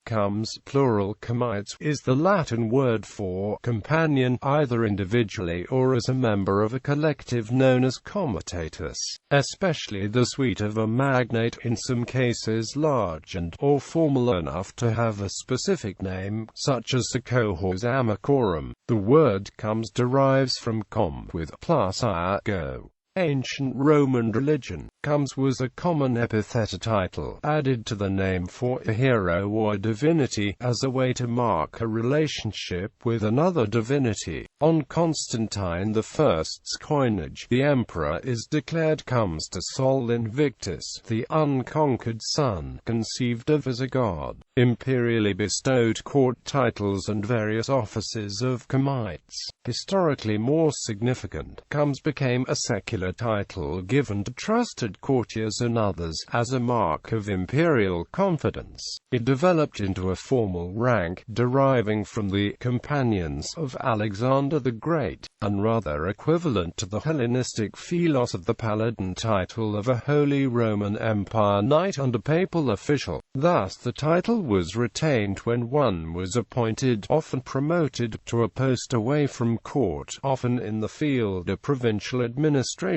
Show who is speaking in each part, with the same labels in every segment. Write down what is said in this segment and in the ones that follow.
Speaker 1: Comes, plural comites, is the Latin word for companion, either individually or as a member of a collective known as comitatus, especially the suite of a magnate, in some cases large and or formal enough to have a specific name, such as the cohors amicorum. The word comes derives from com with plus go. Ancient Roman religion. Comes was a common epithet, title, added to the name for a hero or divinity, as a way to mark a relationship with another divinity. On Constantine I's coinage, the emperor is declared comes to Sol Invictus, the unconquered sun, conceived of as a god. Imperially bestowed court titles and various offices of comites. Historically more significant, comes became a secular title given to trusted courtiers and others, as a mark of imperial confidence. It developed into a formal rank, deriving from the companions of Alexander the Great, and rather equivalent to the Hellenistic philos of the paladin title of a Holy Roman Empire knight under papal official. Thus the title was retained when one was appointed, often promoted, to a post away from court, often in the field of provincial administration.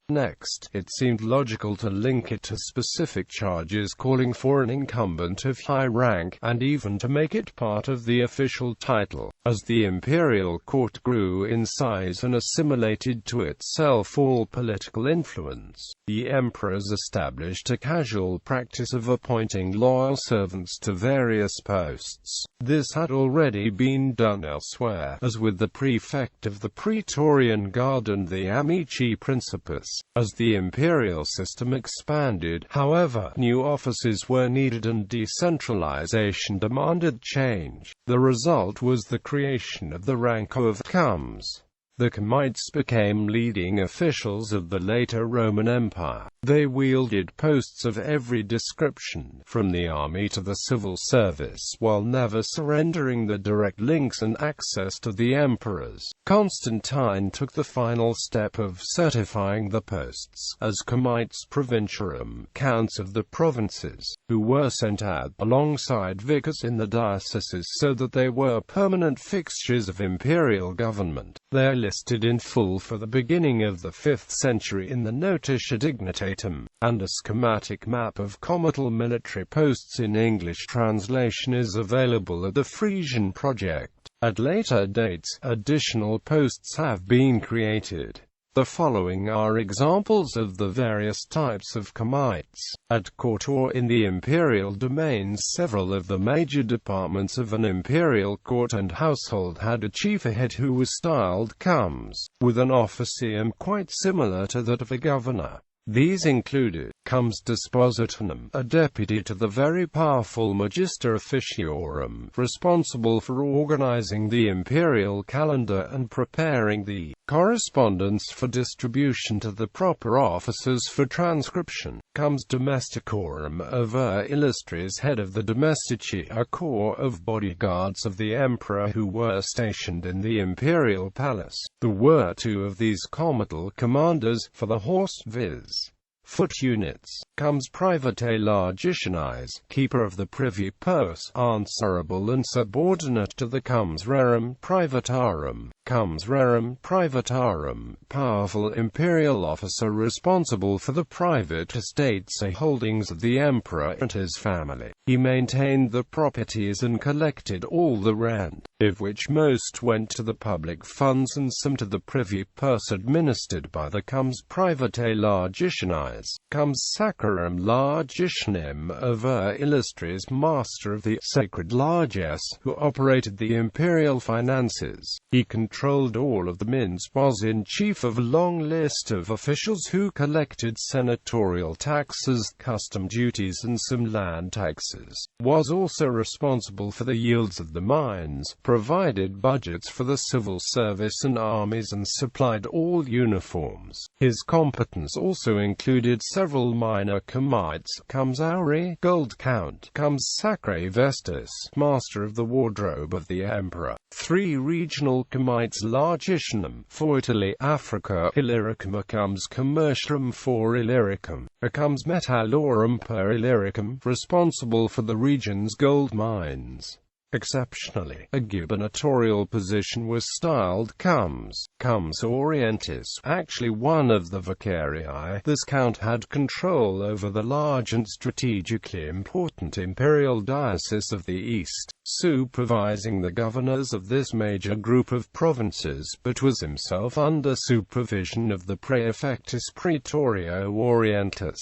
Speaker 1: Next, it seemed logical to link it to specific charges calling for an incumbent of high rank, and even to make it part of the official title. As the imperial court grew in size and assimilated to itself all political influence, the emperors established a casual practice of appointing loyal servants to various posts. This had already been done elsewhere, as with the prefect of the Praetorian Guard and the amici principes. As the imperial system expanded, however, new offices were needed and decentralization demanded change. The result was the creation of the rank of comes. The comites became leading officials of the later Roman Empire. They wielded posts of every description, from the army to the civil service, while never surrendering the direct links and access to the emperors. Constantine took the final step of certifying the posts as comites provinciarum, counts of the provinces, who were sent out alongside vicars in the dioceses so that they were permanent fixtures of imperial government. They are listed in full for the beginning of the 5th century in the Notitia Dignitatum, and a schematic map of comital military posts in English translation is available at the Frisian Project. At later dates, additional posts have been created. The following are examples of the various types of comites. At court or in the imperial domains, several of the major departments of an imperial court and household had a chief head who was styled comes, with an officium quite similar to that of a governor. These included comes dispositionum, a deputy to the very powerful magister officiorum, responsible for organizing the imperial calendar and preparing the correspondence for distribution to the proper officers for transcription. Comes domesticorum, a ver illustris, head of the domestici, a corps of bodyguards of the emperor who were stationed in the imperial palace. There were two of these comital commanders for the horse, viz. Foot units. Comes privatae largitionis, keeper of the privy purse, answerable and subordinate to the comes rerum privatarum. Comes rerum privatarum, powerful imperial officer responsible for the private estates and holdings of the emperor and his family. He maintained the properties and collected all the rent, of which most went to the public funds and some to the privy purse administered by the comes privatae largitionis. Comes sacrarum largitionem, a ver illustris, master of the sacred largesse, who operated the imperial finances. He controlled all of the minspos, in chief of a long list of officials who collected senatorial taxes, custom duties and some land taxes. Was also responsible for the yields of the mines, provided budgets for the civil service and armies, and supplied all uniforms. His competence also included several minor comites. Comes auri, gold count. Comes sacrae vestis, master of the wardrobe of the emperor. 3 regional comites comites largitionum, for Italy, Africa, Illyricum comes commercium for Illyricum, comes metallorum per Illyricum, responsible for the region's gold mines. Exceptionally, a gubernatorial position was styled comes orientis, actually one of the vicarii. This count had control over the large and strategically important imperial diocese of the East, supervising the governors of this major group of provinces, but was himself under supervision of the praefectus praetorio orientis.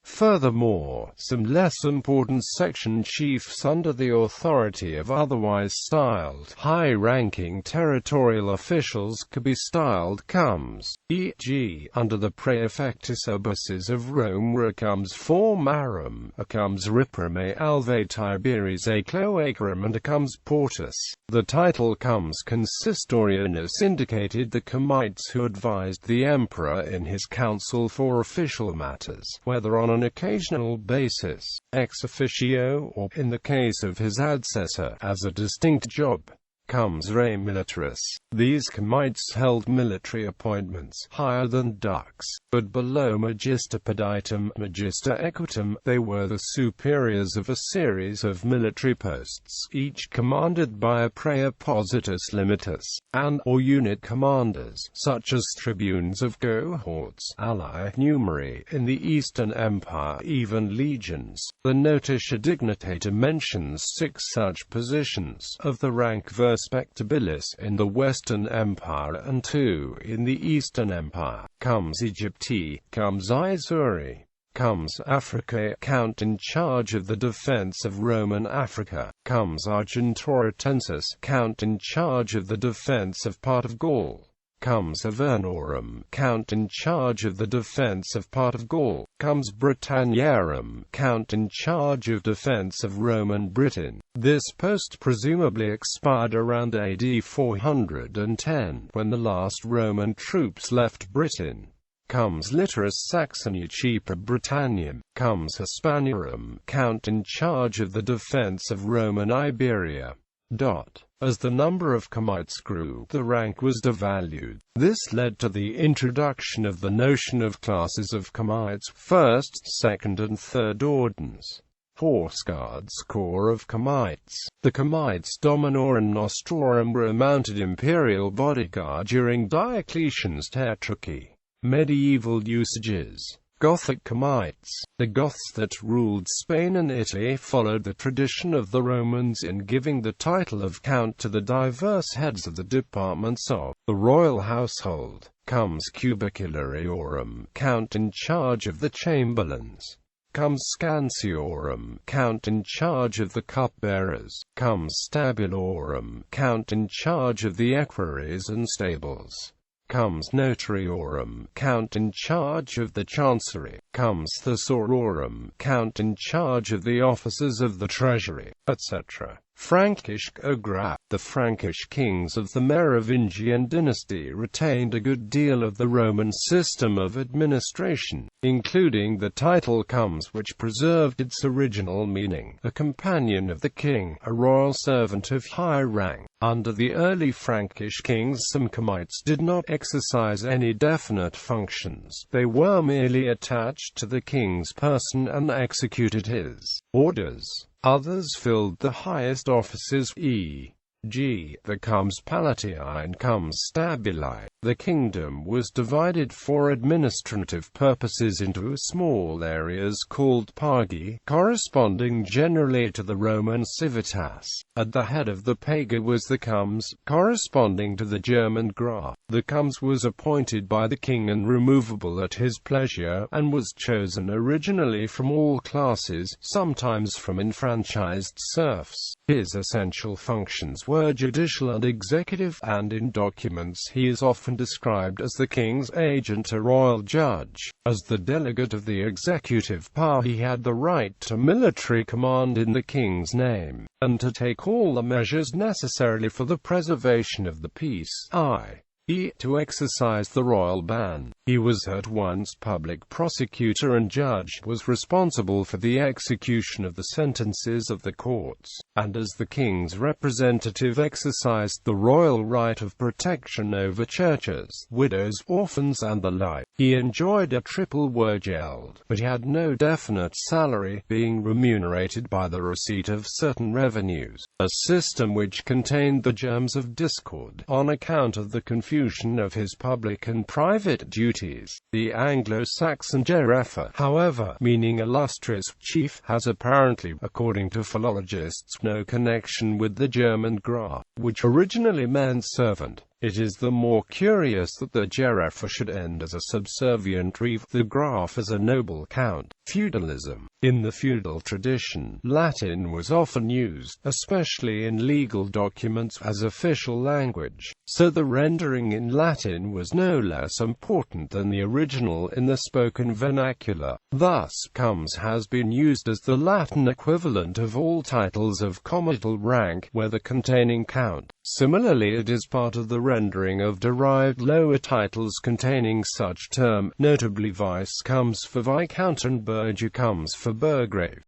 Speaker 1: Furthermore, some less important section chiefs under the authority of otherwise styled high-ranking territorial officials could be styled comes, e.g., under the praefectus urbices of Rome comes formarum, comes riprime alve Tiberis a cloacarum and comes portus. The title comes consistorianus indicated the comites who advised the emperor in his council for official matters, whether on an occasional basis, ex officio, or, in the case of his ancestor, as a distinct job. Comes re militaris. These comites held military appointments, higher than dux, but below magister peditum, magister equitum. They were the superiors of a series of military posts, each commanded by a praepositus limitus, and or unit commanders, such as tribunes of cohorts, alii numeri, in the Eastern Empire, even legions. The Notitia Dignitatum mentions 6 such positions, of the rank respectabilis in the Western Empire and 2 in the Eastern Empire. Comes Egypti, comes Isuri, comes Africae, count in charge of the defense of Roman Africa. Comes Argentoratensis, count in charge of the defense of part of Gaul. Comes Avernorum, count in charge of the defense of part of Gaul. Comes Britanniarum, count in charge of defense of Roman Britain. This post presumably expired around AD 410, when the last Roman troops left Britain. Comes Literus Saxoni Cheaper Britannium. Comes Hispaniarum, count in charge of the defense of Roman Iberia. As the number of comites grew, the rank was devalued. This led to the introduction of the notion of classes of comites, first, second and third orders. Horse guards, corps of comites. The comites dominorum nostrorum were a mounted imperial bodyguard during Diocletian's tetrarchy. Medieval usages. Gothic comites. The Goths that ruled Spain and Italy followed the tradition of the Romans in giving the title of count to the diverse heads of the departments of the royal household. Comes cubiculariorum, count in charge of the chamberlains. Comes scanciorum, count in charge of the cupbearers. Comes stabulorum, count in charge of the equerries and stables. Comes notariorum, count in charge of the chancery. Comes thesaurorum, count in charge of the officers of the treasury, etc. Frankish Ogra. The Frankish kings of the Merovingian dynasty retained a good deal of the Roman system of administration, including the title comes, which preserved its original meaning, a companion of the king, a royal servant of high rank. Under the early Frankish kings, some comites did not exercise any definite functions. They were merely attached to the king's person and executed his orders. Others filled the highest offices, e.g., the comes palatii and comes stabili. The kingdom was divided for administrative purposes into small areas called pagi, corresponding generally to the Roman civitas. At the head of the paga was the comes, corresponding to the German gra. The comes was appointed by the king and removable at his pleasure, and was chosen originally from all classes, sometimes from enfranchised serfs. His essential functions were judicial and executive, and in documents he is often described as the king's agent, a royal judge. As the delegate of the executive power, he had the right to military command in the king's name, and to take all the measures necessary for the preservation of the peace, i.e., to exercise the royal ban. He was at once public prosecutor and judge, was responsible for the execution of the sentences of the courts, and as the king's representative exercised the royal right of protection over churches, widows, orphans and the like. He enjoyed a triple wage, but he had no definite salary, being remunerated by the receipt of certain revenues, a system which contained the germs of discord, on account of the confusion of his public and private duties. The Anglo-Saxon gerefa, however, meaning illustrious chief, has apparently, according to philologists, no connection with the German graf, which originally meant servant. It is the more curious that the gerefa should end as a subservient reeve, the graf as a noble count. Feudalism. In the feudal tradition, Latin was often used, especially in legal documents, as official language, so the rendering in Latin was no less important than the original in the spoken vernacular. Thus, comes has been used as the Latin equivalent of all titles of comital rank, whether containing count. Similarly, it is part of the rendering of derived lower titles containing such term, notably vice comes for viscount and burgh comes for burgrave.